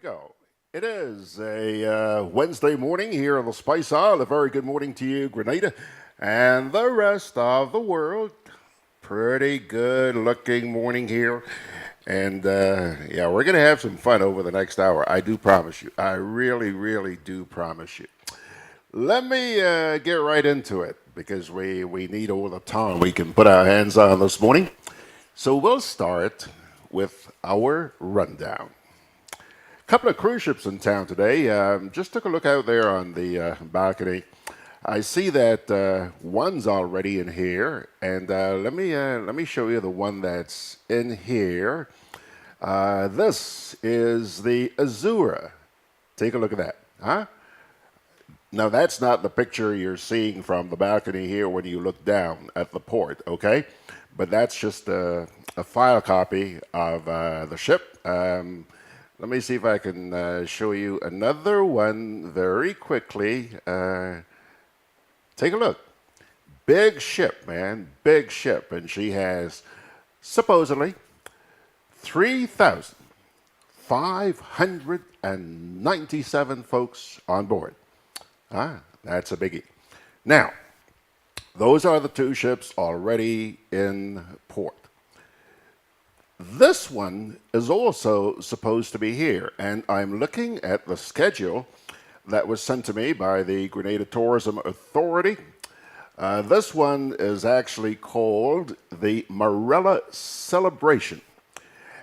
go. It is a Wednesday morning here on the Spice Isle. A very good morning to you, Grenada, and the rest of the world. Pretty good looking morning here. And yeah, we're going to have some fun over the next hour. I do promise you. I really, really do promise you. Let me get right into it because we need all the time we can put our hands on this morning. So we'll start with our rundown. Couple of cruise ships in town today. Just took a look out there on the balcony. I see that one's already in here, and let me show you the one that's in here. This is the AZURA. Take a look at that, huh? Now that's not the picture you're seeing from the balcony here when you look down at the port, okay? But that's just a file copy of the ship. Let me see if I can show you another one very quickly. Take a look. Big ship, man. Big ship. And she has supposedly 3,597 folks on board. That's a biggie. Now, those are the two ships already in port. This one is also supposed to be here, and I'm looking at the schedule that was sent to me by the Grenada Tourism Authority. This one is actually called the MARELLA Celebration,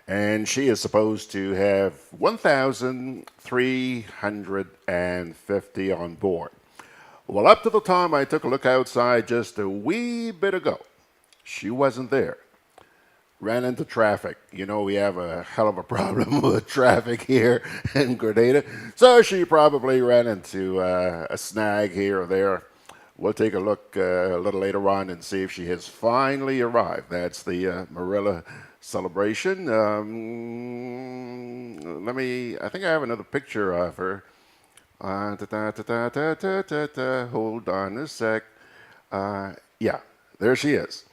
and she is supposed to have 1,350 on board. Well, up to the time I took a look outside just a wee bit ago, she wasn't there. Ran into traffic. You know, we have a hell of a problem with traffic here in Grenada. So she probably ran into a snag here or there. We'll take a look a little later on and see if she has finally arrived. That's the MARELLA Celebration. I think I have another picture of her. Hold on a sec. Yeah, there she is.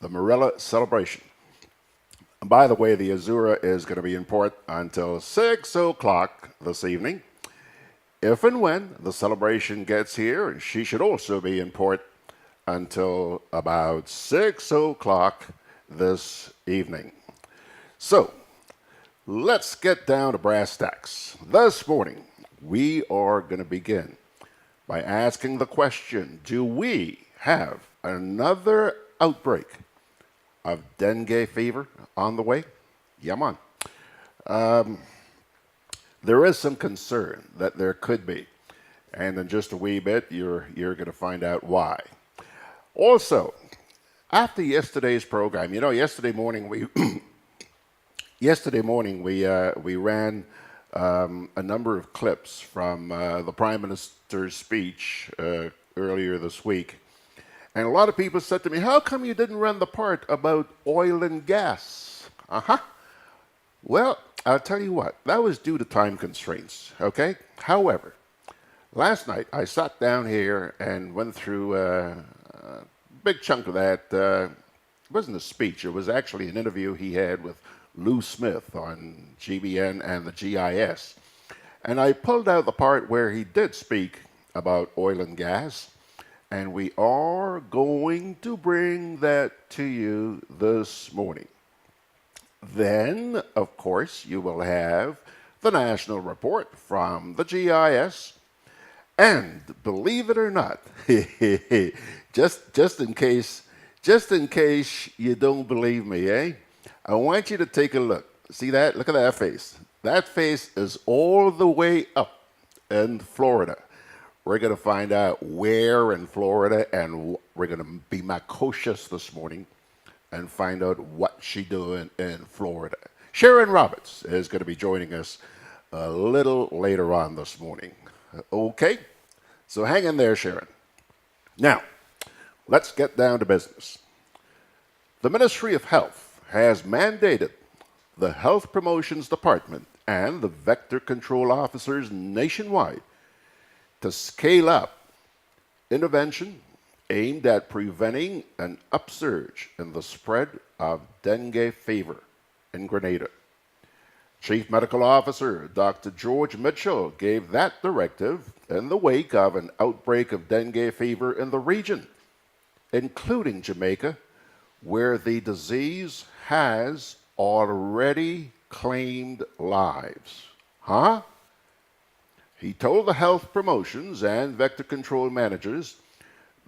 The MARELLA Celebration. By the way, the AZURA is going to be in port until 6 o'clock this evening. If and when the celebration gets here, she should also be in port until about 6 o'clock this evening. So, let's get down to brass tacks. This morning, we are going to begin by asking the question, do we have another outbreak of dengue fever on the way? Yeah, man. There is some concern that there could be, and in just a wee bit, you're going to find out why. Also, after yesterday's program, you know, yesterday morning we ran a number of clips from the Prime Minister's speech earlier this week. And a lot of people said to me, how come you didn't run the part about oil and gas? Well, I'll tell you what, that was due to time constraints, okay? However, last night I sat down here and went through a big chunk of that. It wasn't a speech, it was actually an interview he had with Lou Smith on GBN and the GIS. And I pulled out the part where he did speak about oil and gas. And we are going to bring that to you this morning. Then, of course, you will have the national report from the GIS. And believe it or not, just in case you don't believe me, I want you to take a look. See that? Look at that face. That face is all the way up in Florida. We're going to find out where in Florida, and we're going to be macocious this morning and find out what she's doing in Florida. Sherron Roberts is going to be joining us a little later on this morning. Okay? So hang in there, Sherron. Now, let's get down to business. The Ministry of Health has mandated the Health Promotions Department and the Vector Control Officers nationwide to scale up intervention aimed at preventing an upsurge in the spread of dengue fever in Grenada. Chief Medical Officer Dr. George Mitchell gave that directive in the wake of an outbreak of dengue fever in the region, including Jamaica, where the disease has already claimed lives. Huh? He told the health promotions and vector control managers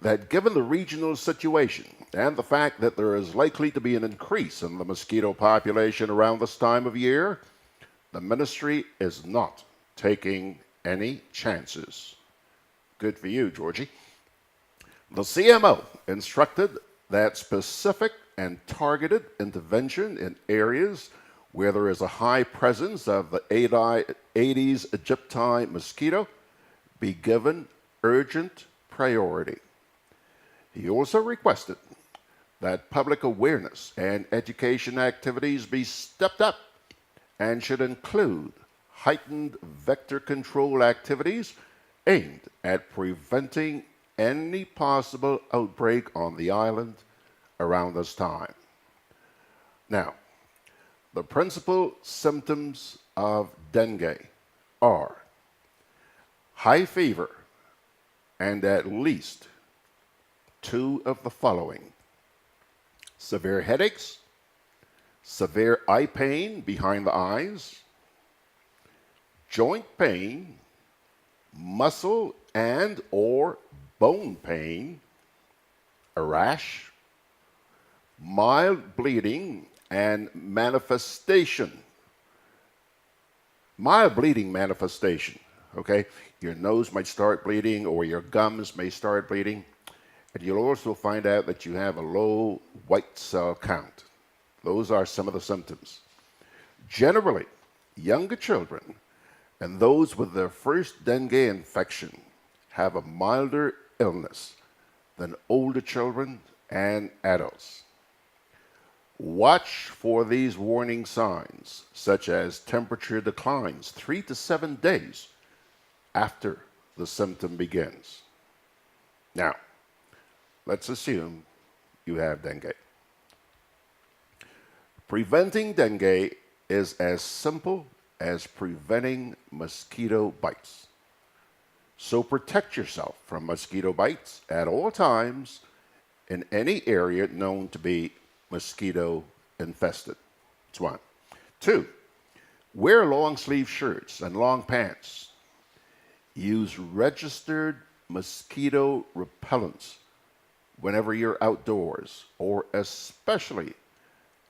that given the regional situation and the fact that there is likely to be an increase in the mosquito population around this time of year, the ministry is not taking any chances. Good for you, Georgie. The CMO instructed that specific and targeted intervention in areas where there is a high presence of the Aedes aegypti mosquito be given urgent priority. He also requested that public awareness and education activities be stepped up and should include heightened vector control activities aimed at preventing any possible outbreak on the island around this time. Now, the principal symptoms of dengue are high fever and at least two of the following: severe headaches, severe eye pain behind the eyes, joint pain, muscle and or bone pain, a rash, mild bleeding and manifestation. Mild bleeding manifestation, okay? Your nose might start bleeding or your gums may start bleeding. And you'll also find out that you have a low white cell count. Those are some of the symptoms. Generally, younger children and those with their first dengue infection have a milder illness than older children and adults. Watch for these warning signs, such as temperature declines 3 to 7 days after the symptom begins. Now, let's assume you have dengue. Preventing dengue is as simple as preventing mosquito bites. So protect yourself from mosquito bites at all times in any area known to be mosquito infested. That's one. Two, wear long sleeve shirts and long pants. Use registered mosquito repellents whenever you're outdoors, or especially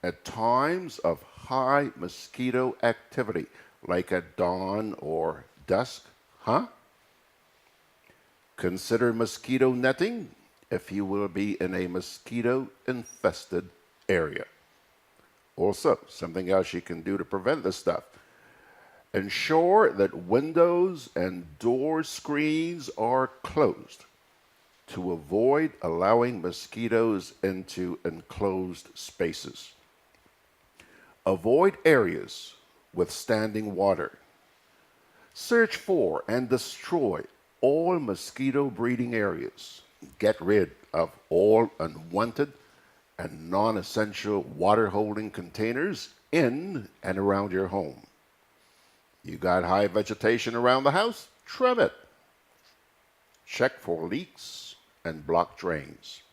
at times of high mosquito activity, like at dawn or dusk, huh? Consider mosquito netting if you will be in a mosquito-infested area. Also, something else you can do to prevent this stuff: ensure that windows and door screens are closed to avoid allowing mosquitoes into enclosed spaces. Avoid areas with standing water. Search for and destroy all mosquito breeding areas. Get rid of all unwanted and non-essential water-holding containers in and around your home. You got high vegetation around the house? Trim it. Check for leaks and block drains.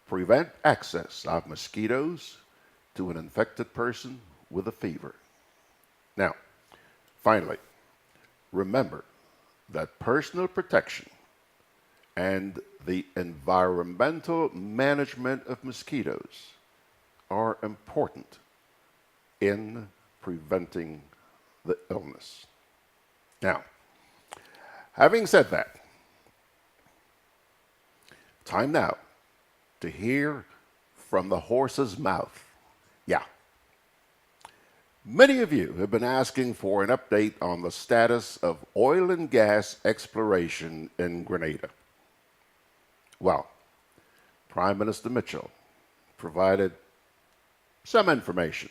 Prevent access of mosquitoes to an infected person with a fever. Now, finally, remember that personal protection and the environmental management of mosquitoes are important in preventing the illness. Now, having said that, time now to hear from the horse's mouth. Yeah. Many of you have been asking for an update on the status of oil and gas exploration in Grenada. Well, Prime Minister Mitchell provided some information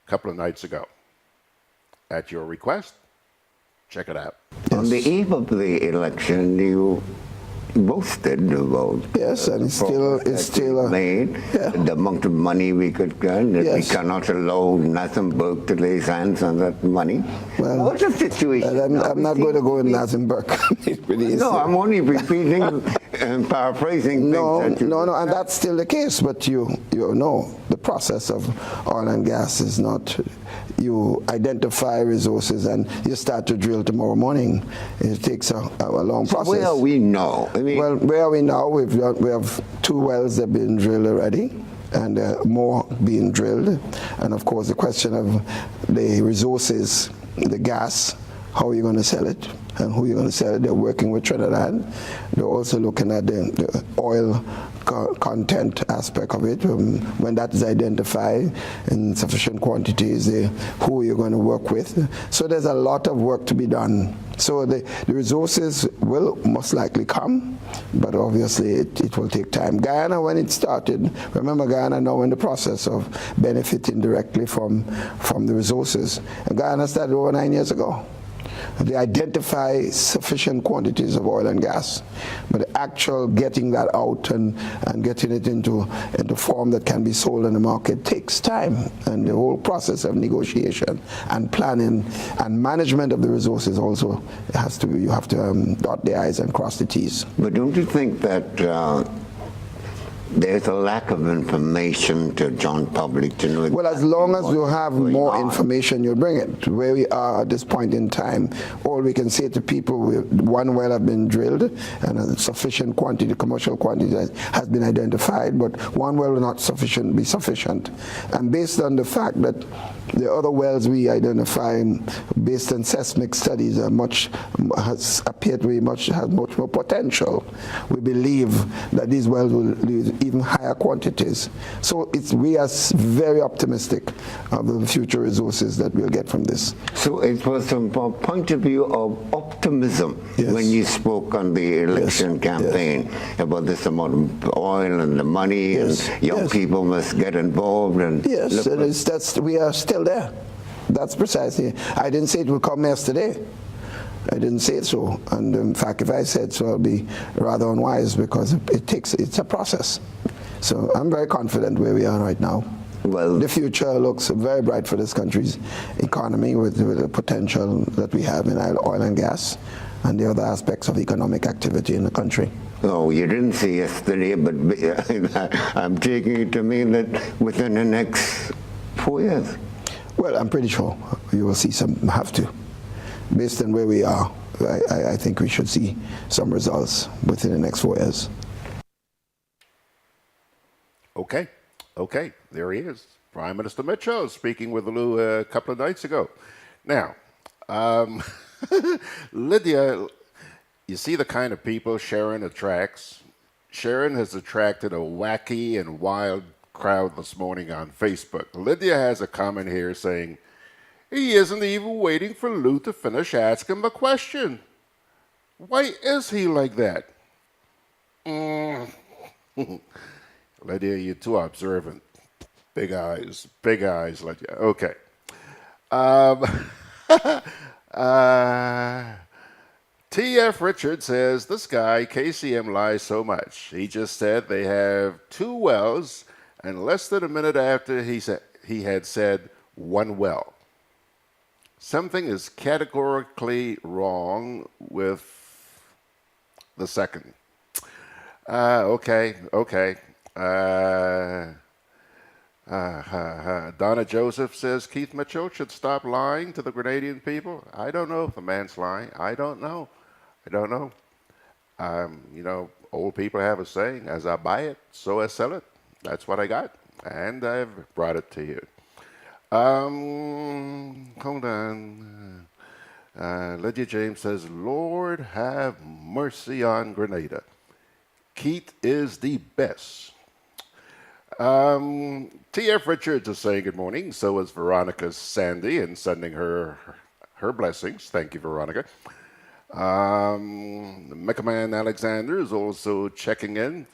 a couple of nights ago. At your request, check it out. On the eve of the election, you boasted about. Yes, and it's still made, the amount of money we could earn, that we cannot allow Natiponal to lay hands on that money. Well, what's the situation? I'm not going to go in Natiponal. No, I'm only repeating and paraphrasing things. No, and that's still the case, but you know, the process of oil and gas is not, you identify resources and you start to drill tomorrow morning. It takes a long process. Where are we now? I mean, well, where are we now? We have 2 wells that have been drilled already, and more being drilled. And of course, the question of the resources, the gas, how are you going to sell it, and who you're going to sell it. They're working with Trinidad. They're also looking at the oil content aspect of it. When that is identified in sufficient quantities, who you're going to work with. So there's a lot of work to be done. So the resources will most likely come, but obviously it will take time. Guyana, when it started, remember Guyana now in the process of benefiting directly from the resources. And Guyana started over 9 years ago. They identify sufficient quantities of oil and gas, but the actual getting that out and getting it into form that can be sold in the market takes time, and the whole process of negotiation and planning and management of the resources also has to be, you have to dot the I's and cross the T's. But don't you think that there's a lack of information to John public to know? Well, as long as you have more information, you bring it. Where we are at this point in time, all we can say to people, 1 well have been drilled and a sufficient quantity, commercial quantity has been identified, but 1 well will not be sufficient. And based on the fact that the other wells we identify, based on seismic studies, has appeared to be has much more potential. We believe that these wells will leave even higher quantities. So we are very optimistic of the future resources that we'll get from this. So it was from a point of view of optimism when you spoke on the election campaign about this amount of oil and the money and young people must get involved. And we are still there. That's precisely. I didn't say it would come yesterday. I didn't say it so, and in fact, if I said so, I'll be rather unwise, because it's a process. So I'm very confident where we are right now. Well, the future looks very bright for this country's economy with the potential that we have in oil and gas and the other aspects of economic activity in the country. Oh, you didn't say yesterday, but I'm taking it to mean that within the next 4 years. Well, I'm pretty sure you will see have to. Based on where we are, I think we should see some results within the next 4 years. Okay, there he is. Prime Minister Mitchell speaking with Lou a couple of nights ago. Now, Lydia, you see the kind of people Sherron attracts? Sherron has attracted a wacky and wild crowd this morning on Facebook. Lydia has a comment here saying, he isn't even waiting for Lou to finish asking the question. Why is he like that? Lydia, you're too observant. Big eyes, Lydia. Okay. T.F. Richard says, this guy, KCM, lies so much. He just said they have 2 wells, and less than a minute after he had said 1 well. Something is categorically wrong with the second. Okay. Donna Joseph says Keith Mitchell should stop lying to the Grenadian people. I don't know if the man's lying. I don't know. Old people have a saying, as I buy it, so I sell it. That's what I got, and I've brought it to you. Hold on. Lydia James says, Lord have mercy on Grenada. Keith is the best. T.F. Richards is saying good morning. So is Veronica Sandy and sending her blessings. Thank you, Veronica. Meccaman Alexander is also checking in.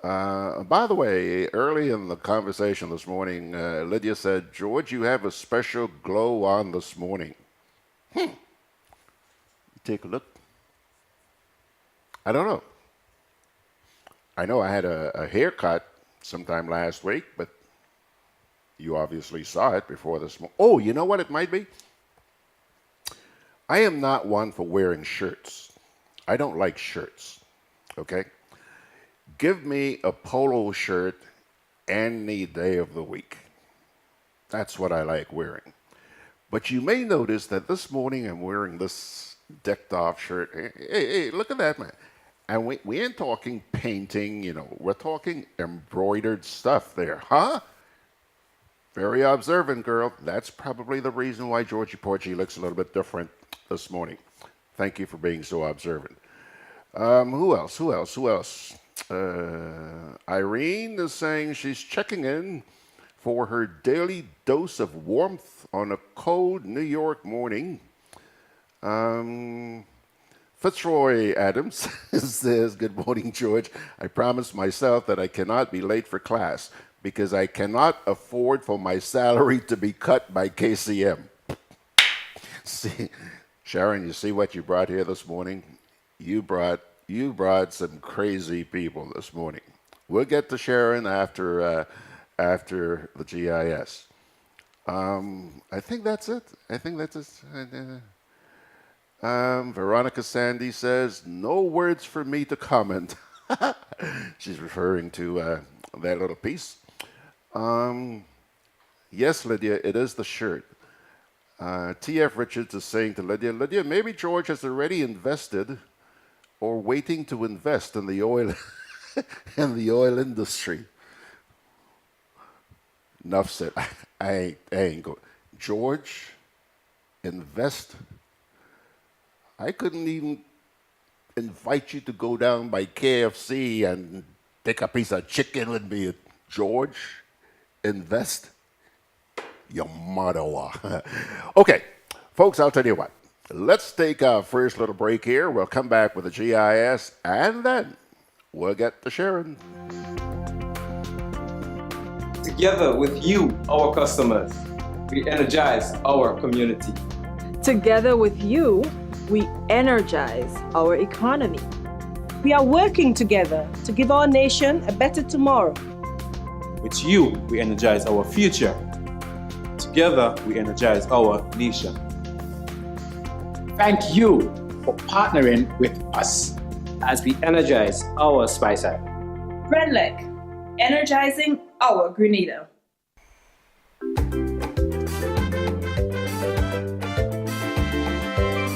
By the way, early in the conversation this morning, Lydia said, George, you have a special glow on this morning. Take a look. I don't know. I know I had a haircut sometime last week, but you obviously saw it before this morning. Oh, you know what it might be? I am not one for wearing shirts. I don't like shirts, okay? Give me a polo shirt any day of the week. That's what I like wearing. But you may notice that this morning I'm wearing this decked off shirt. Hey, look at that, man. And we ain't talking painting, we're talking embroidered stuff there, huh? Very observant, girl. That's probably the reason why Georgie Porgy looks a little bit different this morning. Thank you for being so observant. Who else? Irene is saying she's checking in for her daily dose of warmth on a cold New York morning. Fitzroy Adams says, good morning, George. I promised myself that I cannot be late for class because I cannot afford for my salary to be cut by KCM. See, Sharon, you see what you brought here this morning? You brought some crazy people this morning. We'll get to Sharon after the GIS. I think that's it. Veronica Sandy says, no words for me to comment. She's referring to that little piece. Yes, Lydia, it is the shirt. T.F. Richards is saying to Lydia, maybe George has already invested or waiting to invest in the oil in the oil industry. Enough said. I ain't go. George, invest. I couldn't even invite you to go down by KFC and take a piece of chicken with me. George, invest. Your mother. Okay, folks, I'll tell you what. Let's take our first little break here. We'll come back with the GIS, and then we'll get to Sherron. Together with you, our customers, we energize our community. Together with you, we energize our economy. We are working together to give our nation a better tomorrow. With you, we energize our future. Together, we energize our nation. Thank you for partnering with us as we energize our Spice Island. GRENLEC, energizing our Grenada.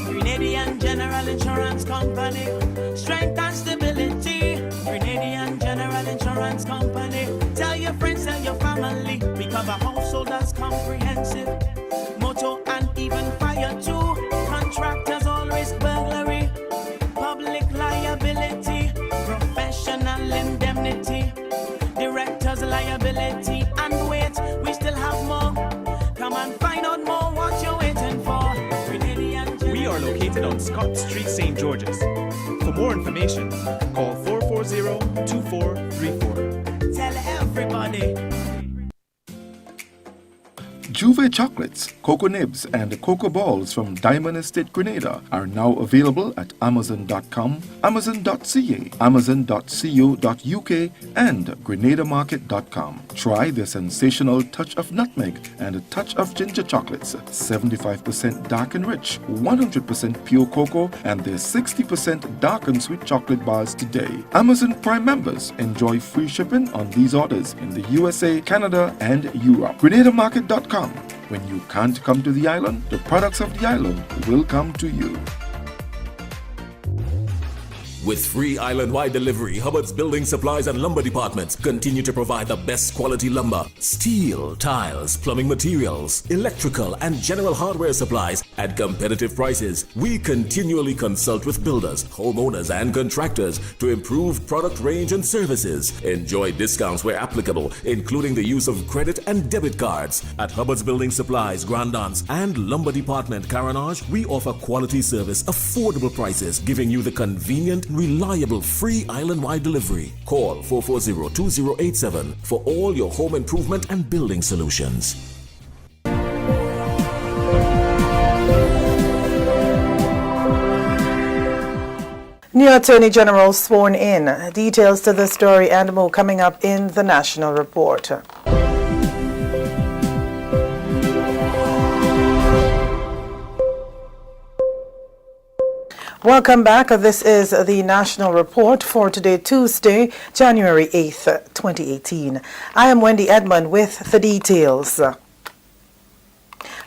Grenadian General Insurance Company, strength and stability. Grenadian General Insurance Company, tell your friends, tell your family. We cover householders comprehensive, motor and even fire too. Contractors all risk burglary, public liability, professional indemnity, directors liability, and wait, we still have more. Come and find out more what you're waiting for. We are located on Scott Street, St. George's. For more information, call 440-2434. Tell everybody. Juve chocolates, cocoa nibs, and cocoa balls from Diamond Estate Grenada are now available at Amazon.com, Amazon.ca, Amazon.co.uk, and GrenadaMarket.com. Try the sensational touch of nutmeg and a touch of ginger chocolates, 75% dark and rich, 100% pure cocoa, and their 60% dark and sweet chocolate bars today. Amazon Prime members enjoy free shipping on these orders in the USA, Canada, and Europe. GrenadaMarket.com. When you can't come to the island, the products of the island will come to you. With free island-wide delivery, Hubbard's Building Supplies and Lumber Departments continue to provide the best quality lumber, steel, tiles, plumbing materials, electrical, and general hardware supplies at competitive prices. We continually consult with builders, homeowners, and contractors to improve product range and services. Enjoy discounts where applicable, including the use of credit and debit cards. At Hubbard's Building Supplies, Grandance, and Lumber Department, Caranage, we offer quality service, affordable prices, giving you the convenient, reliable, free island-wide delivery. Call 440-2087 for all your home improvement and building solutions. New Attorney General sworn in. Details to the story and more coming up in the National Report. Welcome back. This is the National Report for today, Tuesday, January 8th, 2018. I am Wendy Edmond with the details.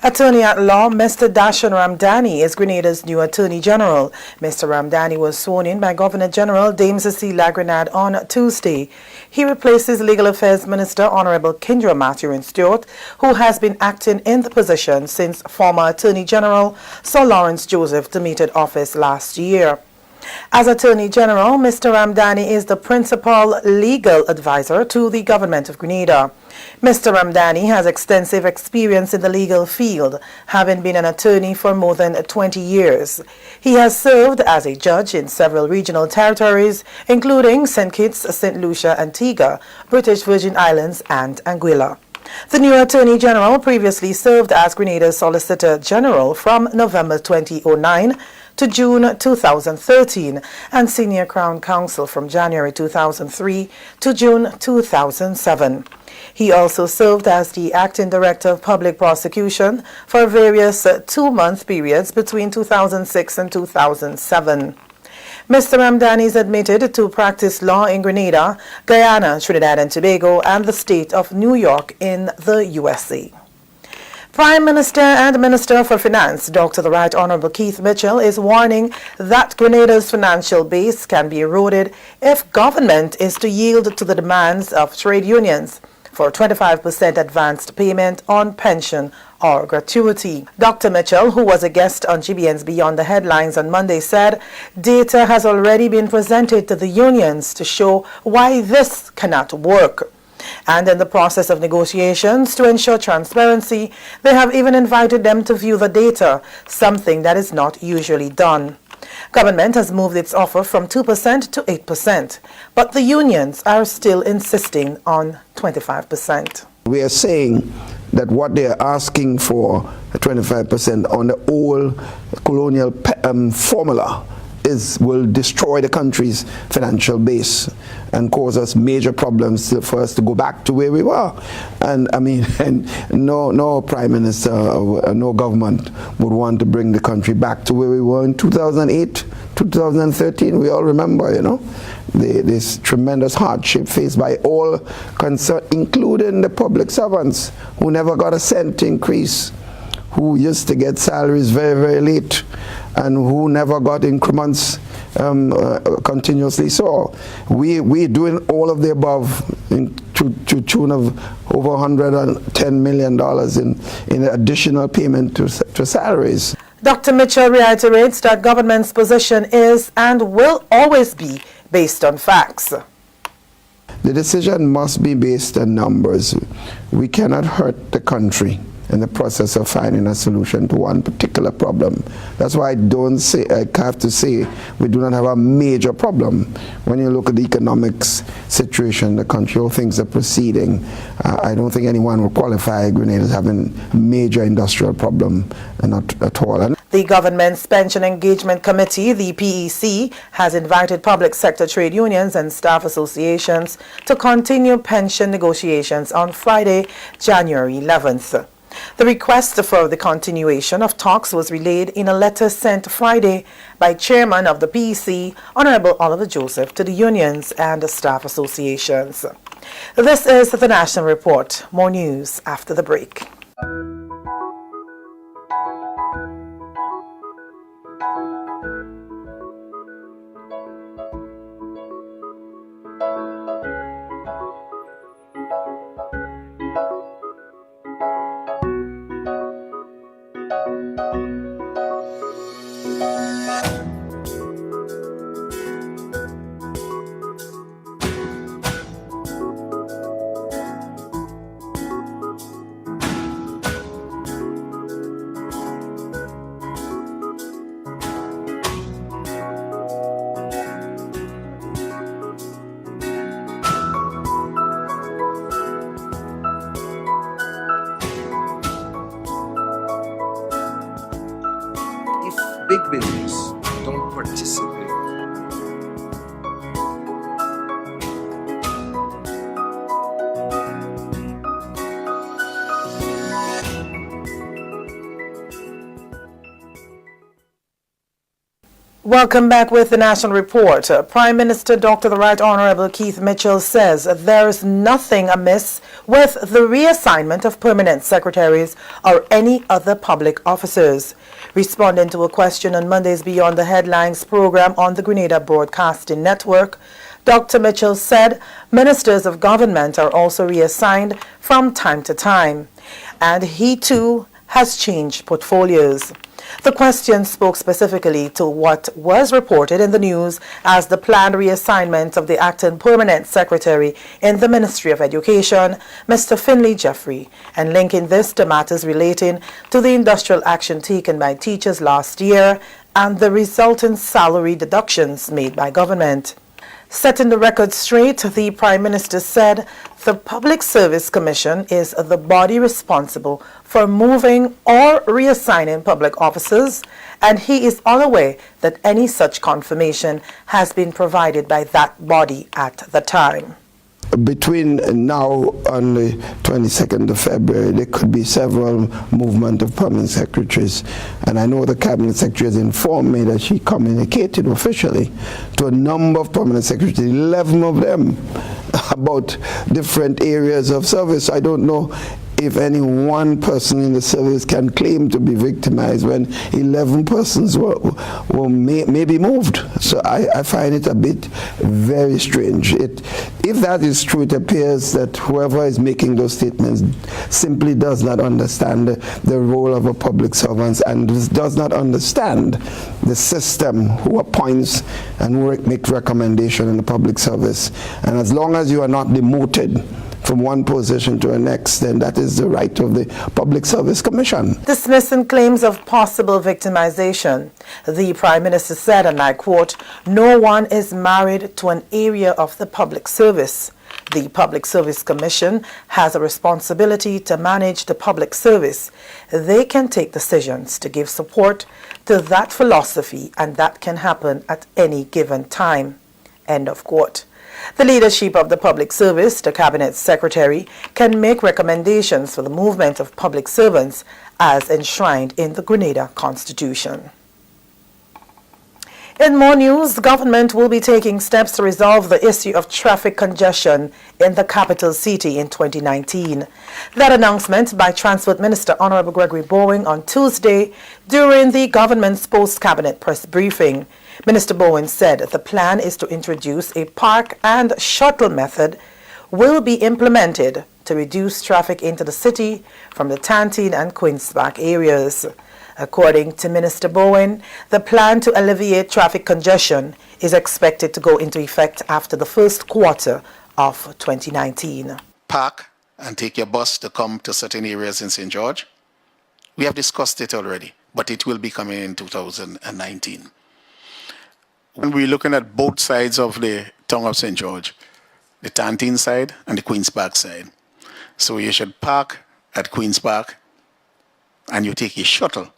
Attorney at Law Mr. Darshan Ramdhani is Grenada's new Attorney General. Mr. Ramdhani was sworn in by Governor General Dame Cecilia Grenada on Tuesday. He replaces Legal Affairs Minister Honorable Kendra Mathurin Stewart, who has been acting in the position since former Attorney General Sir Lawrence Joseph demitted office last year. As Attorney General, Mr. Ramdhani is the principal legal advisor to the Government of Grenada. Mr. Ramdhani has extensive experience in the legal field, having been an attorney for more than 20 years. He has served as a judge in several regional territories, including St. Kitts, St. Lucia, Antigua, British Virgin Islands, and Anguilla. The new Attorney General previously served as Grenada's Solicitor General from November 2009 to June 2013 and Senior Crown Counsel from January 2003 to June 2007. He also served as the Acting Director of Public Prosecution for various two-month periods between 2006 and 2007. Mr. Ramdhani is admitted to practice law in Grenada, Guyana, Trinidad and Tobago, and the state of New York in the USA. Prime Minister and Minister for Finance, Dr. the Right Honorable Keith Mitchell, is warning that Grenada's financial base can be eroded if government is to yield to the demands of trade unions for 25% advanced payment on pension or gratuity. Dr. Mitchell, who was a guest on GBN's Beyond the Headlines on Monday, said data has already been presented to the unions to show why this cannot work. And in the process of negotiations to ensure transparency, they have even invited them to view the data, something that is not usually done. Government has moved its offer from 2% to 8%, but the unions are still insisting on 25%. We are saying that what they are asking for, 25% on the old colonial formula, will destroy the country's financial base and cause us major problems for us to go back to where we were. And I mean, no prime minister, no government would want to bring the country back to where we were in 2008, 2013. We all remember, you know, this tremendous hardship faced by all concerned, including the public servants who never got a cent increase, who used to get salaries very, very late, and who never got increments continuously. So we're doing all of the above to tune of over $110 million in additional payment to salaries. Dr. Mitchell reiterates that government's position is and will always be based on facts. The decision must be based on numbers. We cannot hurt the country in the process of finding a solution to one particular problem. That's why I have to say we do not have a major problem. When you look at the economics situation in the country, how things are proceeding, I don't think anyone will qualify Grenada as having a major industrial problem, not at all. The Government's Pension Engagement Committee, the PEC, has invited public sector trade unions and staff associations to continue pension negotiations on Friday, January 11th. The request for the continuation of talks was relayed in a letter sent Friday by Chairman of the PEC, Honorable Oliver Joseph, to the unions and the staff associations. This is the National Report. More news after the break. Big business don't participate Welcome back with the National Report. Prime Minister Dr. the Right Honorable Keith Mitchell says there is nothing amiss with the reassignment of permanent secretaries or any other public officers. Responding to a question on Monday's Beyond the Headlines program on the Grenada Broadcasting Network, Dr. Mitchell said ministers of government are also reassigned from time to time, and he too has changed portfolios. The question spoke specifically to what was reported in the news as the planned reassignment of the acting permanent secretary in the Ministry of Education, Mr. Finley Jeffrey, and linking this to matters relating to the industrial action taken by teachers last year and the resultant salary deductions made by government. Setting the record straight, the Prime Minister said the Public Service Commission is the body responsible for moving or reassigning public officers, and he is unaware that any such confirmation has been provided by that body at the time. Between now and the 22nd of February, there could be several movement of permanent secretaries. And I know the Cabinet Secretary has informed me that she communicated officially to a number of permanent secretaries, 11 of them, about different areas of service. I don't know if any one person in the service can claim to be victimized when 11 persons were maybe moved. So I find it a bit very strange. If that is true, it appears that whoever is making those statements simply does not understand the role of a public servant and does not understand the system who appoints and who makes recommendation in the public service. And as long as you are not demoted from one position to the next, then that is the right of the Public Service Commission. Dismissing claims of possible victimization, the Prime Minister said, and I quote, "No one is married to an area of the public service. The Public Service Commission has a responsibility to manage the public service. They can take decisions to give support to that philosophy, and that can happen at any given time." End of quote. The leadership of the public service, the Cabinet Secretary, can make recommendations for the movement of public servants as enshrined in the Grenada Constitution. In more news, the government will be taking steps to resolve the issue of traffic congestion in the capital city in 2019. That announcement by Transport Minister Honorable Gregory Bowen on Tuesday during the government's post-cabinet press briefing. Minister Bowen said the plan is to introduce a park and shuttle method will be implemented to reduce traffic into the city from the Tantine and Queen's Park areas. According to Minister Bowen, the plan to alleviate traffic congestion is expected to go into effect after the first quarter of 2019. Park and take your bus to come to certain areas in St. George. We have discussed it already, but it will be coming in 2019. When we're looking at both sides of the town of St. George, the Tantine side and the Queen's Park side. So you should park at Queen's Park and you take a shuttle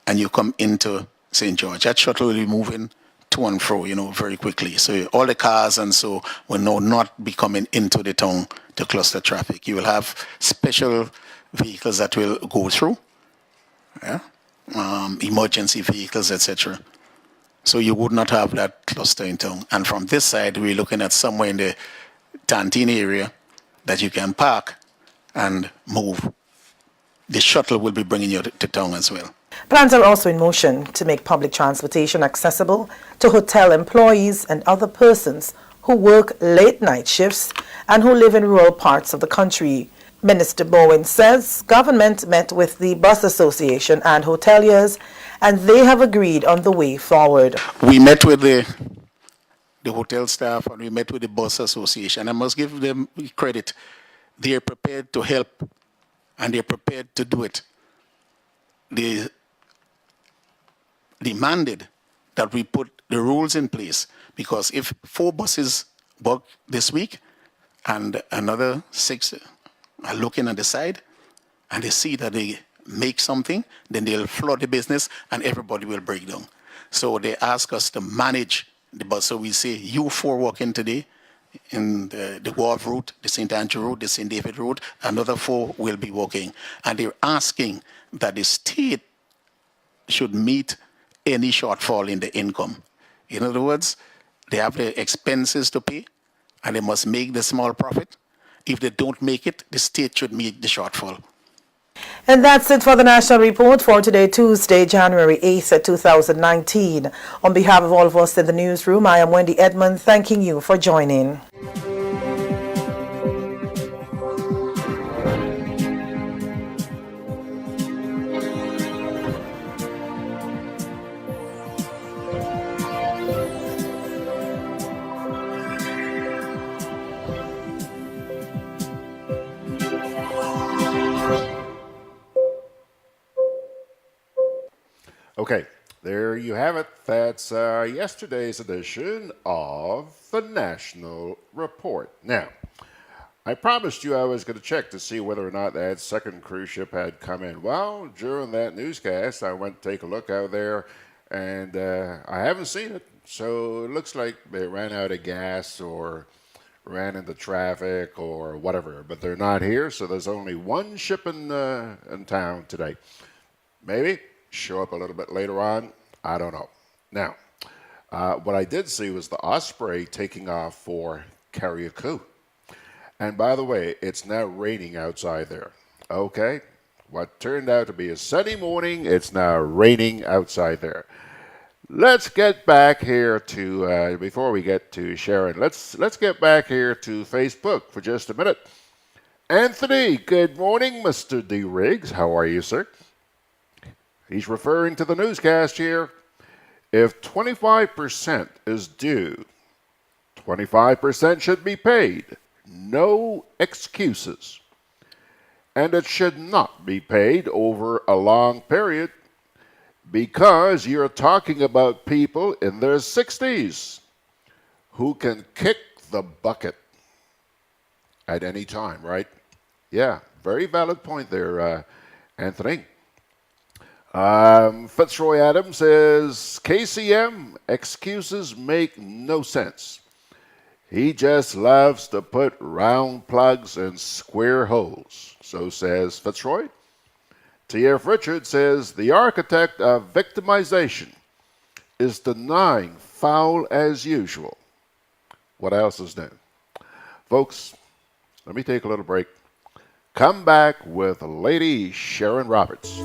and you come into St. George. That shuttle will be moving to and fro, very quickly. So all the cars and so will now not be coming into the town to cluster traffic. You will have special vehicles that will go through, emergency vehicles, etc. So you would not have that cluster in town. And from this side, we're looking at somewhere in the Tantine area that you can park and move. The shuttle will be bringing you to town as well. Plans are also in motion to make public transportation accessible to hotel employees and other persons who work late night shifts and who live in rural parts of the country. Minister Bowen says government met with the Bus Association and hoteliers and they have agreed on the way forward. We met with the hotel staff and we met with the Bus Association. I must give them credit. They are prepared to help and they're prepared to do it. They demanded that we put the rules in place because if 4 buses work this week and another 6 are looking on the side and they see that they make something, then they'll flood the business and everybody will break down. So they ask us to manage the bus. So we say, you 4 working today in the Wharf route, the St. Andrew route, the St. David route, another 4 will be working. And they're asking that the state should meet any shortfall in the income. In other words, they have the expenses to pay, and they must make the small profit. If they don't make it, the state should meet the shortfall. And that's it for the National Report for today, Tuesday, January 8th, 2019. On behalf of all of us in the newsroom, I am Wendy Edmond, thanking you for joining. Okay, there you have it. That's yesterday's edition of the National Report. Now, I promised you I was going to check to see whether or not that second cruise ship had come in. Well, during that newscast, I went to take a look out there, and I haven't seen it. So it looks like they ran out of gas or ran into traffic or whatever. But they're not here, so there's only one ship in town today. Maybe show up a little bit later on. I don't know. Now, what I did see was the Osprey taking off for Carriacou. And by the way, it's now raining outside there. Okay? What turned out to be a sunny morning, it's now raining outside there. Let's get back here to, before we get to Sherron, let's get back here to Facebook for just a minute. Anthony, good morning, Mr. D. Riggs. How are you, sir? He's referring to the newscast here. If 25% is due, 25% should be paid. No excuses. And it should not be paid over a long period because you're talking about people in their 60s who can kick the bucket at any time, right? Yeah, very valid point there, Anthony. Fitzroy Adams says, KCM, excuses make no sense. He just loves to put round plugs in square holes. So says Fitzroy. T.F. Richards says, the architect of victimization is denying foul as usual. What else is new? Folks, let me take a little break. Come back with Lady Sherron Roberts.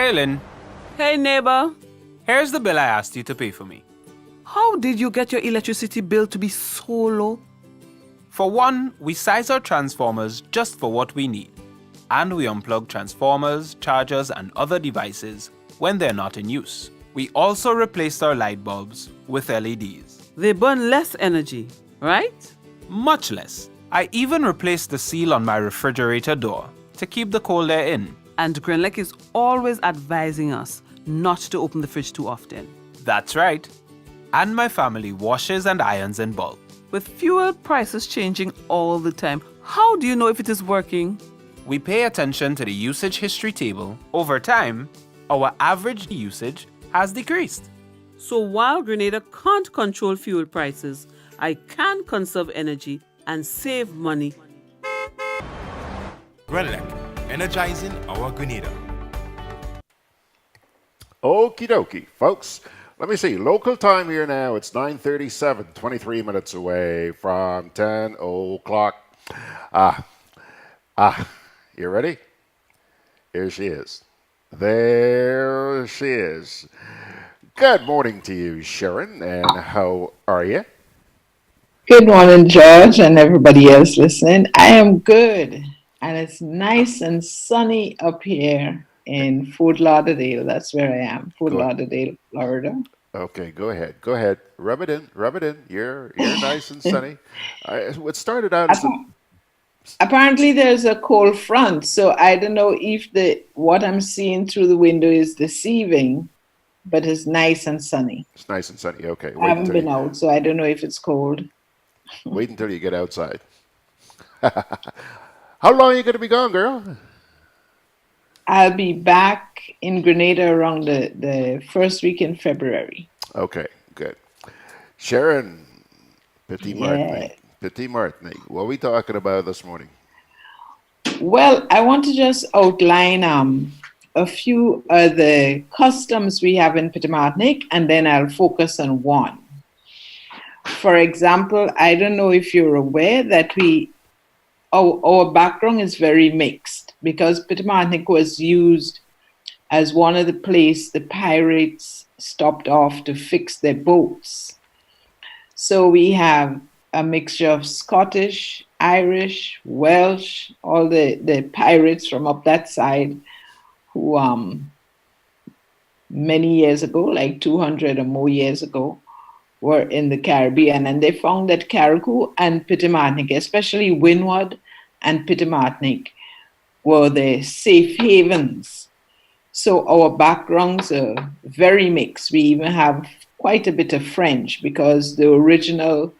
Hey, Lynn. Hey, neighbor. Here's the bill I asked you to pay for me. How did you get your electricity bill to be so low? For one, we size our transformers just for what we need. And we unplug transformers, chargers, and other devices when they're not in use. We also replaced our light bulbs with LEDs. They burn less energy, right? Much less. I even replaced the seal on my refrigerator door to keep the cold air in. And Grenlec is always advising us not to open the fridge too often. That's right. And my family washes and irons in bulk. With fuel prices changing all the time, how do you know if it is working? We pay attention to the usage history table. Over time, our average usage has decreased. So while Grenada can't control fuel prices, I can conserve energy and save money. GRENADAB, energizing our Grenada. Okie dokie, folks. Let me see. Local time here now. It's 9:37, 23 minutes away from 10 o'clock. You ready? Here she is. There she is. Good morning to you, Sherron, and how are you? Good morning, George, and everybody else listening. I am good, and it's nice and sunny up here in Fort Lauderdale. That's where I am, Fort Lauderdale, Florida. Okay, go ahead. Go ahead. Rub it in. Rub it in. You're nice and sunny. What started out as apparently there's a cold front, so I don't know if what I'm seeing through the window is deceiving, but it's nice and sunny. It's nice and sunny. Okay. I haven't been out, so I don't know if it's cold. Wait until you get outside. How long are you going to be gone, girl? I'll be back in Grenada around the first week in February. Okay, good. Sherron, Petit Martinique. What are we talking about this morning? Well, I want to just outline a few of the customs we have in Petit Martinique, and then I'll focus on one. For example, I don't know if you're aware that our background is very mixed because Petit Martinique was used as one of the places the pirates stopped off to fix their boats. So we have a mixture of Scottish, Irish, Welsh, all the pirates from up that side who many years ago, like 200 or more years ago, were in the Caribbean, and they found that Carriacou and Petit Martinique, especially Windward and Petit Martinique, were the safe havens. So our backgrounds are very mixed. We even have quite a bit of French because the original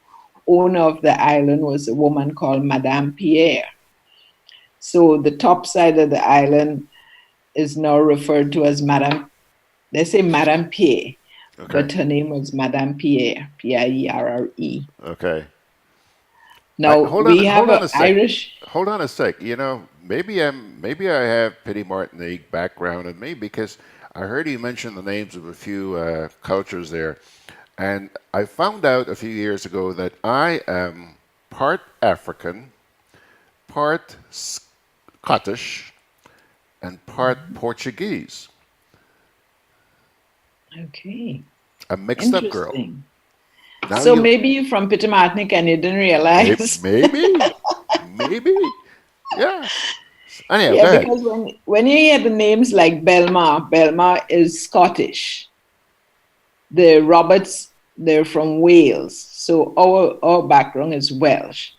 owner of the island was a woman called Madame Pierre. So the top side of the island is now referred to as Madame, they say Madame Pierre. Okay. But her name was Madame Pierre, Pierre. Okay. Now we have an Irish. Hold on a sec. You know, maybe I have Petit Martinique background in me because I heard you mention the names of a few cultures there, and I found out a few years ago that I am part African, part Scottish, and part Portuguese. Okay. A mixed up girl. Now so maybe you're from Petit Martinique and you didn't realize. Maybe. Yeah. Anyhow, yeah, because when you hear the names like Belmar is Scottish. The Roberts, they're from Wales. So our background is Welsh.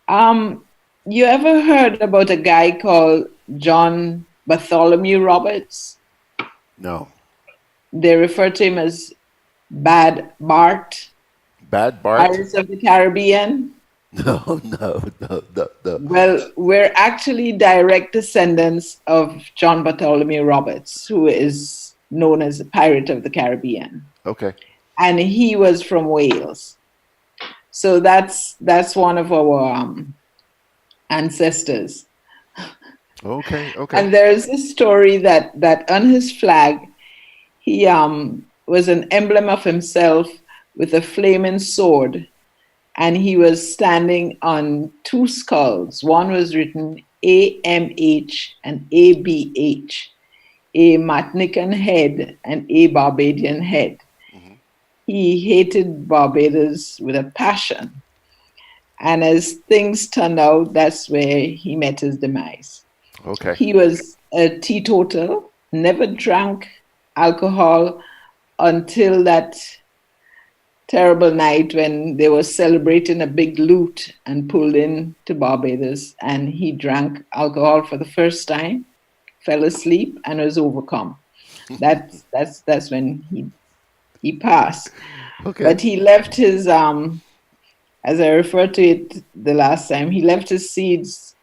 You ever heard about a guy called John Bartholomew Roberts? No. They refer to him as Bad Bart. Bad Bart? Pirates of the Caribbean. No. Well, we're actually direct descendants of John Bartholomew Roberts, who is known as the Pirate of the Caribbean. Okay. And he was from Wales. So that's one of our ancestors. Okay. And there's this story that on his flag, he was an emblem of himself with a flaming sword, and he was standing on two skulls. One was written AMH and ABH. a Martinican head and a Barbadian head. He hated Barbados with a passion. And as things turned out, that's where he met his demise. Okay. He was a teetotal, never drank alcohol until that terrible night when they were celebrating a big loot and pulled in to Barbados, and he drank alcohol for the first time, fell asleep, and was overcome. That's when he passed. Okay. But he left his as I referred to it the last time, he left his seeds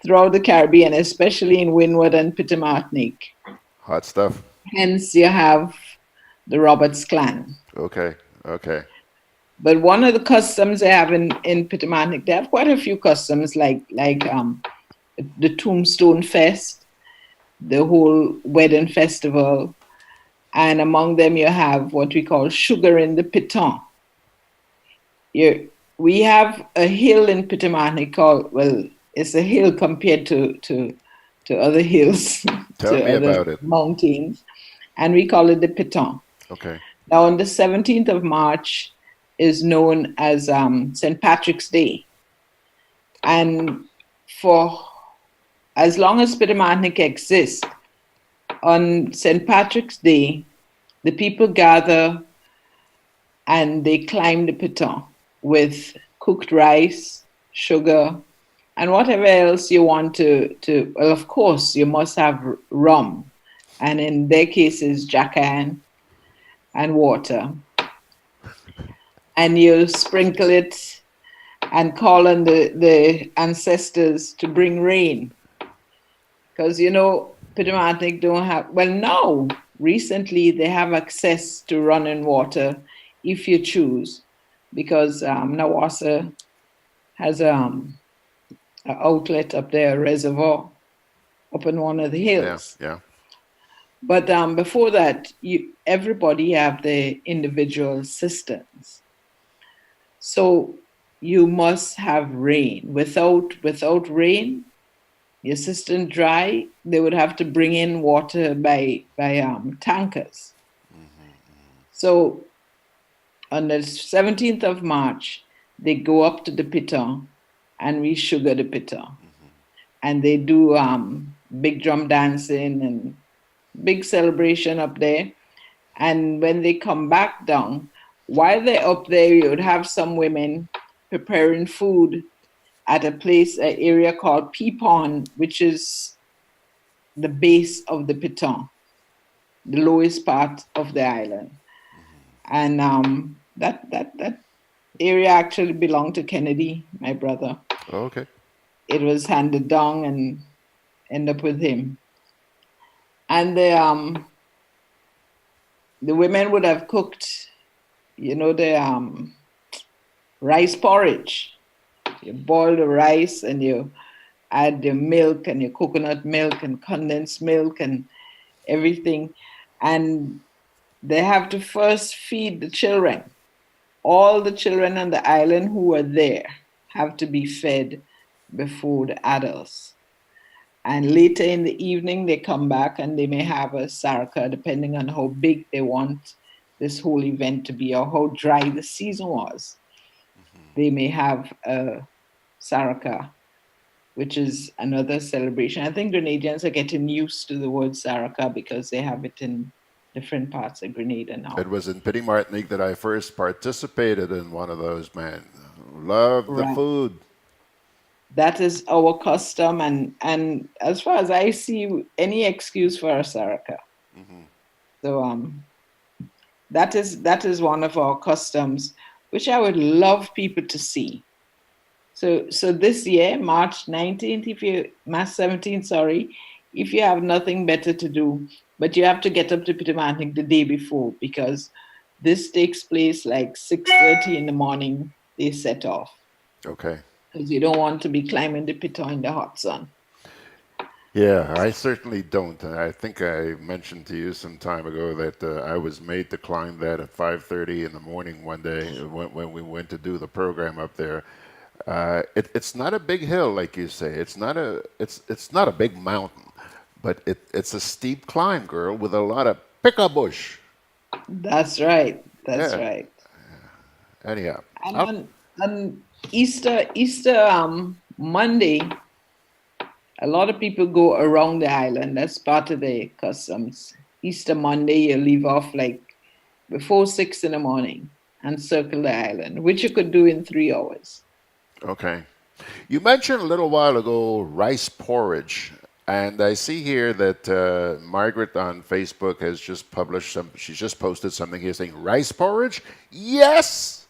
throughout the Caribbean, especially in Windward and Martinique. Hot stuff. Hence, you have the Roberts clan. Okay. Okay. But one of the customs they have in Martinique, they have quite a few customs, like the Tombstone Fest, the whole wedding festival, and among them you have what we call sugar in the piton. We have a hill in Martinique called, well, it's a hill compared to other hills, Tell me other about it. mountains, and we call it the piton. Okay. Now, on the 17th of March is known as St. Patrick's Day. And for as long as Martinique exists, on St. Patrick's Day, the people gather and they climb the piton with cooked rice, sugar, and whatever else you want to well, of course, you must have rum. And in their cases, jackan and water. And you sprinkle it and call on the ancestors to bring rain. Because, you know, Martinique don't have, well, now, recently, they have access to running water if you choose, because Nawassa has an outlet up there, a reservoir up in one of the hills. Yeah. But before that, everybody have their individual cisterns. So you must have rain. Without rain, your cistern dry, they would have to bring in water by tankers. So on the 17th of March, they go up to the piton and we sugar the piton. And they do big drum dancing and big celebration up there. And when they come back down, while they're up there, you would have some women preparing food at an area called Peapon, which is the base of the piton, the lowest part of the island. And that area actually belonged to Kennedy, my brother. Oh, okay. It was handed down and ended up with him. And the women would have cooked, you know, the rice porridge. You boil the rice and you add the milk and your coconut milk and condensed milk and everything. And they have to first feed the children. All the children on the island who were there have to be fed before the adults. And later in the evening, they come back and they may have a saraka, depending on how big they want this whole event to be or how dry the season was. They may have a saraka, which is another celebration. I think Grenadians are getting used to the word saraka because they have it in different parts of Grenada now. It was in Martinique that I first participated in one of those, man. Loved the food. That is our custom, and as far as I see, any excuse for a saraka. So that is one of our customs, which I would love people to see. So this year, March 17th, March 17th, sorry, if you have nothing better to do, but you have to get up to Martinique the day before, because this takes place like 6:30 in the morning, they set off. Okay. Because you don't want to be climbing the piton in the hot sun. Yeah, I certainly don't. I think I mentioned to you some time ago that I was made to climb that at 5:30 in the morning one day when we went to do the program up there. It's not a big hill, like you say. It's not a big mountain, but it's a steep climb, girl, with a lot of picka bush. That's right. That's Yeah. right. Anyhow, And on Easter Monday, a lot of people go around the island. That's part of the customs. Easter Monday, you leave off like before 6 in the morning and circle the island, which you could do in 3 hours. okay. You mentioned a little while ago rice porridge, and I see here that Margaret on Facebook has just published some. She's just posted something here saying rice porridge. Yes,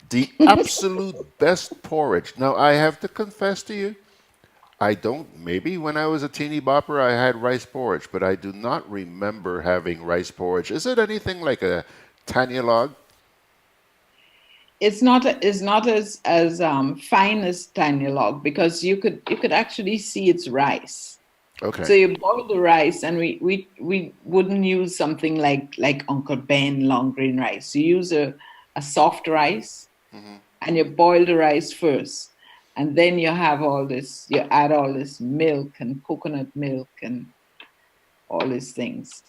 the absolute best porridge. Now I have to confess to you, I don't. Maybe when I was a teeny bopper, I had rice porridge, but I do not remember having rice porridge. Is it anything like a tanya log? It's not as fine as tiny log because you could actually see it's rice. Okay. So you boil the rice, and we wouldn't use something like Uncle Ben long grain rice. You use a soft rice, and you boil the rice first, and then you have all this. You add all this milk and coconut milk and all these things.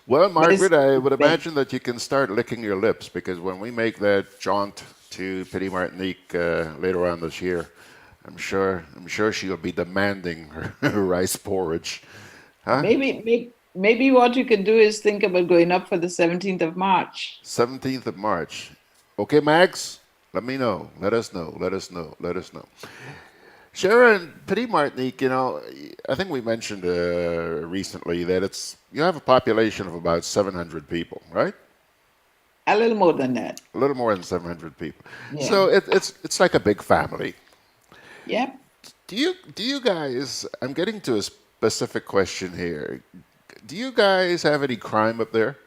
Well, But it's- Margaret, I would imagine that you can start licking your lips because when we make that jaunt to Petit Martinique later on this year, I'm sure she'll be demanding her rice porridge. Huh? Maybe what you could do is think about going up for the 17th of March. 17th of March. Okay, Max, let me know. Let us know. Let us know. Let us know. Sherron, Petit Martinique, you know, I think we mentioned recently that you have a population of about 700 people, right? A little more than that. A little more than 700 people. Yeah. So it's like a big family. Yep. Do you guys? I'm getting to a specific question here. Do you guys have any crime up there?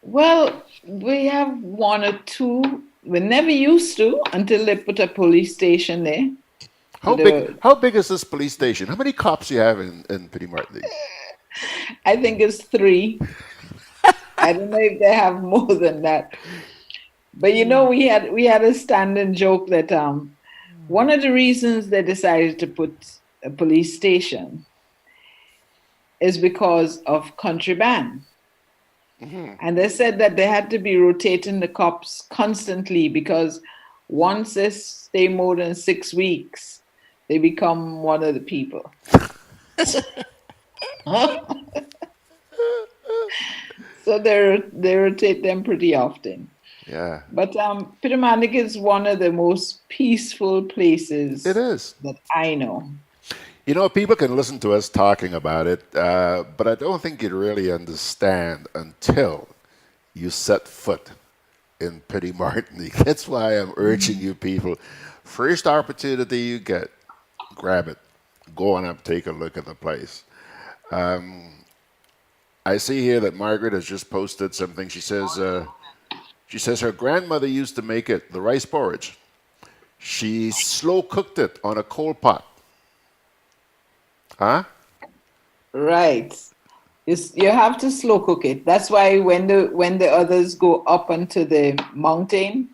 Well, we have 1 or 2. We never used to until they put a police station there. How big is this police station? How many cops do you have in Petit Martinique? I think it's 3. I don't know if they have more than that. But you know, we had a standing joke that one of the reasons they decided to put a police station is because of contraband. And they said that they had to be rotating the cops constantly because once they stay more than 6 weeks, they become one of the people. So they rotate them pretty often. Yeah. But Petit Martinique is one of the most peaceful places. It is. That I know. You know, people can listen to us talking about it, but I don't think you'd really understand until you set foot in Petit Martinique. That's why I'm urging you people, first opportunity you get, grab it. Go on up, take a look at the place. I see here that Margaret has just posted something. She says her grandmother used to make it, the rice porridge. She slow cooked it on a coal pot. Huh? Right. You have to slow cook it. That's why when the others go up onto the mountain,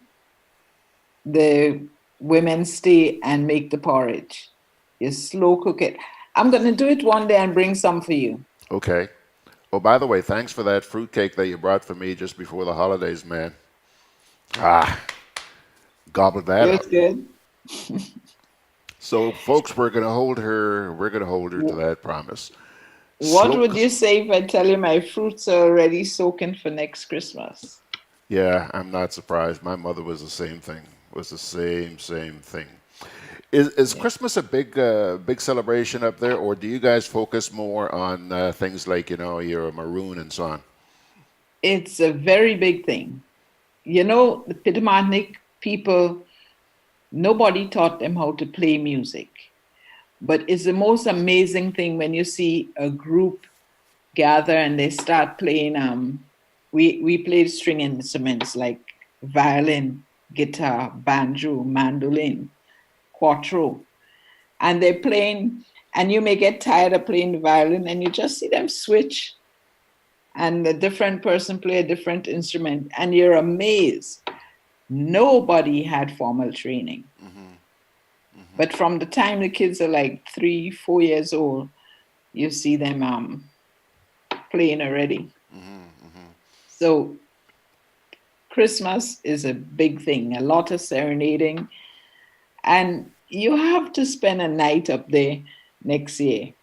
the women stay and make the porridge. You slow cook it. I'm going to do it one day and bring some for you. Okay. Oh, by the way, thanks for that fruitcake that you brought for me just before the holidays, man. Gobbled that up. Good. So, folks, we're gonna hold her to that promise. What would you say if I tell you my fruits are already soaking for next Christmas? Yeah, I'm not surprised. My mother was the same thing. Was the same thing. Is Christmas a big celebration up there, or do you guys focus more on things like, you know, your maroon and so on? It's a very big thing. You know, the Petit Martinique people, nobody taught them how to play music. But it's the most amazing thing when you see a group gather and they start playing. We played string instruments like violin, guitar, banjo, mandolin, quattro. And they're playing, and you may get tired of playing the violin and you just see them switch. And a different person play a different instrument, and you're amazed. Nobody had formal training. But from the time the kids are like 3-4 years old, you see them playing already. So Christmas is a big thing, a lot of serenading, and you have to spend a night up there next year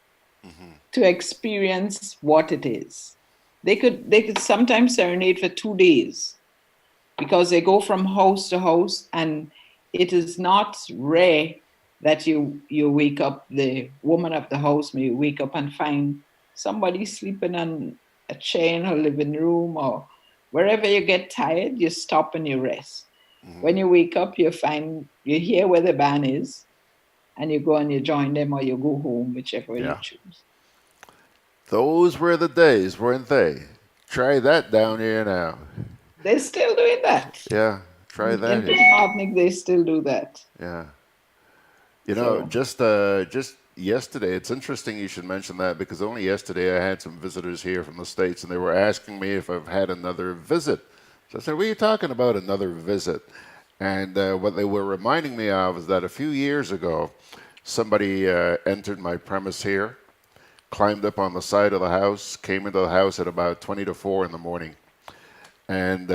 to experience what it is. They could sometimes serenade for 2 days because they go from house to house, and it is not rare that you wake up, the woman of the house may wake up and find somebody sleeping on a chair in her living room, or wherever you get tired, you stop and you rest. When you wake up, you hear where the band is, and you go and you join them, or you go home, whichever way you choose. Those were the days, weren't they? Try that down here now. They're still doing that. Yeah, try that. In Martinique, they still do that. Yeah. You know, just yesterday, it's interesting you should mention that, because only yesterday I had some visitors here from the States, and they were asking me if I've had another visit. So I said, what are you talking about, another visit? And what they were reminding me of is that a few years ago, somebody entered my premise here, climbed up on the side of the house, came into the house at about 20 to 4 in the morning. And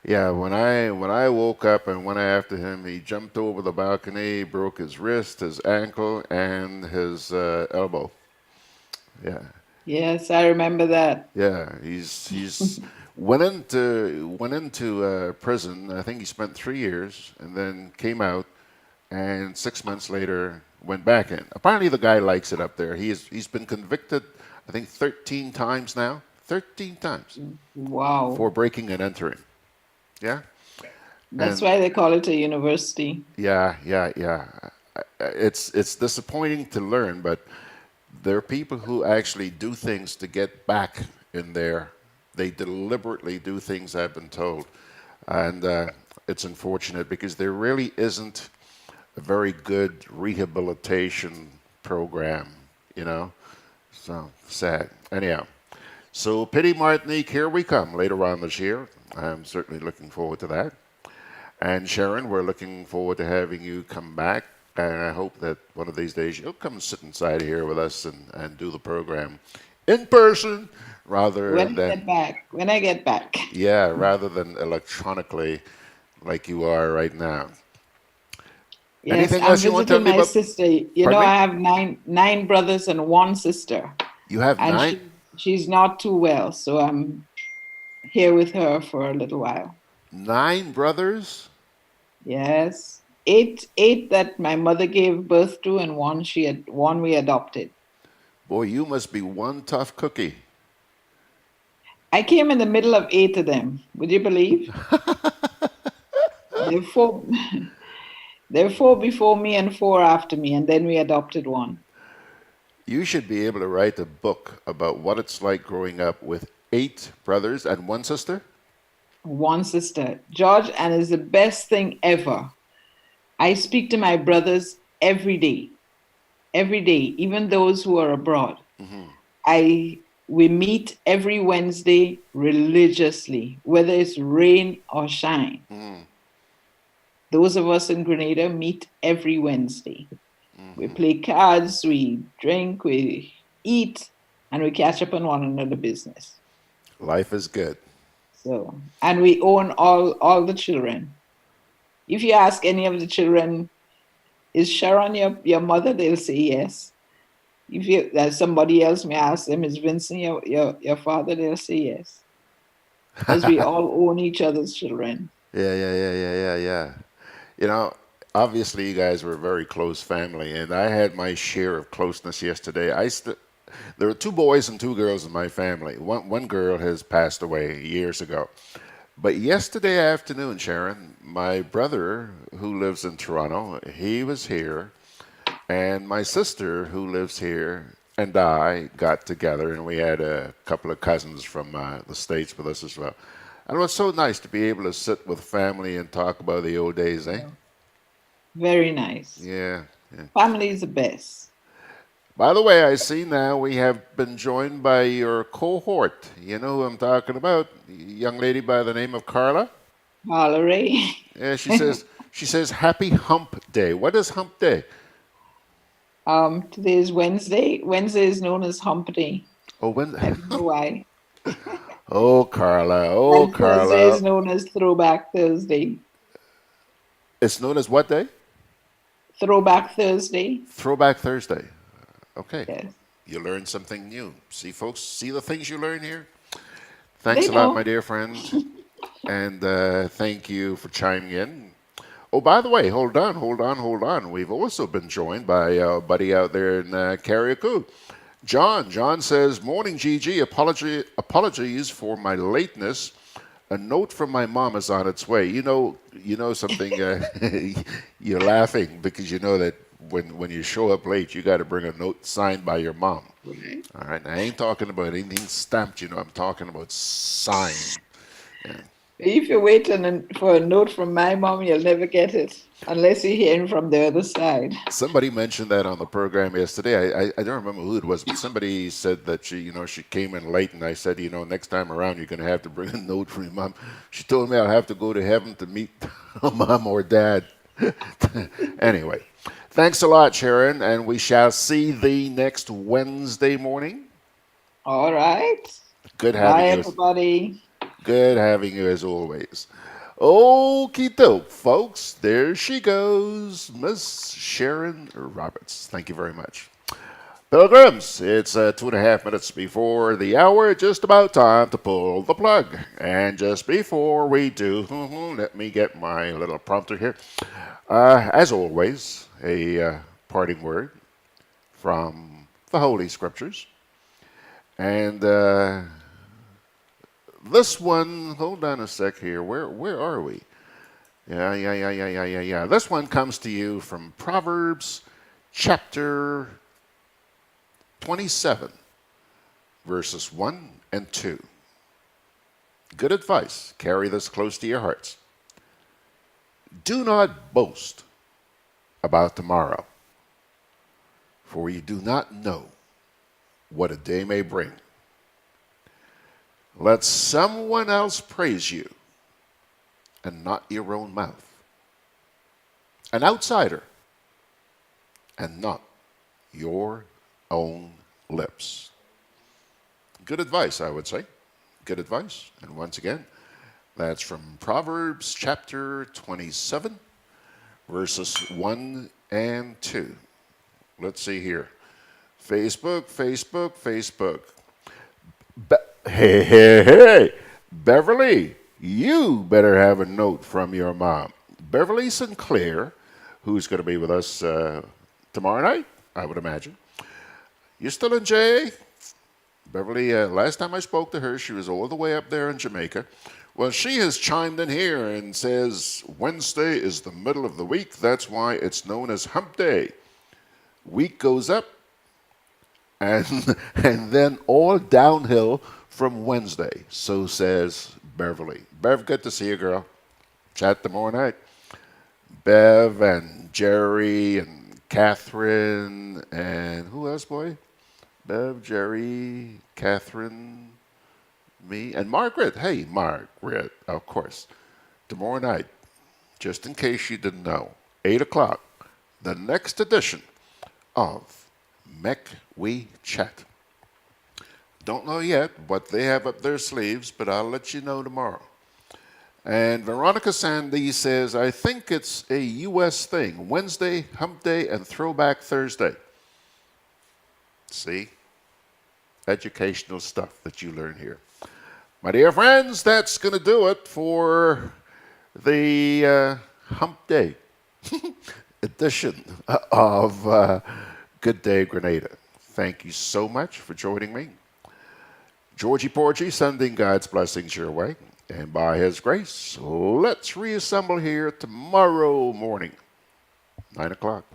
yeah, when I woke up and went after him, he jumped over the balcony, broke his wrist, his ankle, and his elbow. Yeah. Yes, I remember that. Yeah, he's went into prison. I think he spent 3 years, and then came out, and 6 months later went back in. Apparently, the guy likes it up there. He's been convicted, I think, 13 times now. 13 times. Wow. For breaking and entering. Yeah. That's why they call it a university. Yeah. It's disappointing to learn, but there are people who actually do things to get back in there. They deliberately do things, I've been told. And it's unfortunate because there really isn't a very good rehabilitation program, you know. So sad. Anyhow. So, Pity Martinique, here we come later on this year. I'm certainly looking forward to that. And Sherron, we're looking forward to having you come back. And I hope that one of these days you'll come sit inside here with us and do the program in person rather than... When I get back. Yeah, rather than electronically like you are right now. Yes, Anything I'm else you want to tell me my about? sister. You know, I have nine brothers and one sister. You have and 9? She's not too well, so I'm here with her for a little while. 9 brothers? Yes. Eight that my mother gave birth to, and one we adopted. Boy, you must be one tough cookie. I came in the middle of 8 of them. Would you believe? There were 4 before me and 4 after me, and then we adopted one. You should be able to write a book about what it's like growing up with 8 brothers and 1 sister. 1 sister, George, and it's the best thing ever. I speak to my brothers every day, even those who are abroad. We meet every Wednesday religiously, whether it's rain or shine. Those of us in Grenada meet every Wednesday. We play cards, we drink, we eat, and we catch up on one another's business. Life is good. So, and we own all the children. If you ask any of the children, is Sherron your mother? They'll say yes. If somebody else may ask them, is Vincent your father? They'll say yes. Because we all own each other's children. Yeah. You know, obviously you guys were a very close family, and I had my share of closeness yesterday. There are 2 boys and 2 girls in my family. One girl has passed away years ago. But yesterday afternoon, Sherron, my brother, who lives in Toronto, he was here, and my sister, who lives here, and I got together, and we had a couple of cousins from the States with us as well. And it was so nice to be able to sit with family and talk about the old days, eh? Very nice. Yeah. Family is the best. By the way, I see now we have been joined by your cohort. You know who I'm talking about? A young lady by the name of Carla. Carla Ray. Yeah, she says Happy Hump Day. What is Hump Day? Today is Wednesday. Wednesday is known as Hump Day. Oh, Wednesday. I don't know why. Oh, Carla. Oh, And Thursday Carla. is known as Throwback Thursday. It's known as what day? Throwback Thursday. Throwback Thursday. Okay. Yes. You learn something new. See, folks, see the things you learn here? Thanks They a lot, know. my dear friend. And thank you for chiming in. Oh, by the way, hold on. We've also been joined by a buddy out there in Carriacou. John says, morning, Gigi. Apologies for my lateness. A note from my mom is on its way. You know something. You're laughing because you know that when you show up late, you got to bring a note signed by your mom. All right. I ain't talking about anything stamped. I'm talking about signed. Yeah. If you wait for a note from my mom, you'll never get it unless you're hearing from the other side. Somebody mentioned that on the program yesterday. I don't remember who it was, but somebody said that she came in late, and I said, next time around you're going to have to bring a note from your mom. She told me I'll have to go to heaven to meet mom or dad. Anyway, thanks a lot, Sherron, and we shall see thee next Wednesday morning. All right. Good having Bye, you. everybody. Good having you as always. Okie doke, folks. There she goes, Miss Sherron Roberts. Thank you very much. Pilgrims, it's 2.5 minutes before the hour. Just about time to pull the plug. And just before we do, let me get my little prompter here. As always, a parting word from the Holy Scriptures. And this one, hold on a sec here. Where are we? Yeah. This one comes to you from Proverbs chapter 27, verses 1 and 2. Good advice. Carry this close to your hearts. Do not boast about tomorrow, for you do not know what a day may bring. Let someone else praise you and not your own mouth. An outsider and not your own lips. Good advice, I would say. Good advice. And once again, that's from Proverbs chapter 27, verses 1 and 2. Let's see here. Facebook. Hey. Beverly, you better have a note from your mom. Beverly Sinclair, who's going to be with us tomorrow night, I would imagine. You still in Jay? Beverly, last time I spoke to her, she was all the way up there in Jamaica. Well, she has chimed in here and says Wednesday is the middle of the week. That's why it's known as Hump Day. Week goes up, and then all downhill from Wednesday. So says Beverly. Bev, good to see you, girl. Chat tomorrow night. Bev and Jerry and Catherine and who else, boy? Bev, Jerry, Catherine, me, and Margaret. Hey, Margaret, of course. Tomorrow night, just in case you didn't know, 8 o'clock, the next edition of Mech We Chat. Don't know yet what they have up their sleeves, but I'll let you know tomorrow. And Veronica Sandy says, I think it's a U.S. thing. Wednesday, Hump Day, and Throwback Thursday. See? Educational stuff that you learn here. My dear friends, that's going to do it for the Hump Day edition of Gudday Grenada. Thank you so much for joining me. Georgie Porgy sending God's blessings your way. And by His grace, let's reassemble here tomorrow morning, 9 o'clock.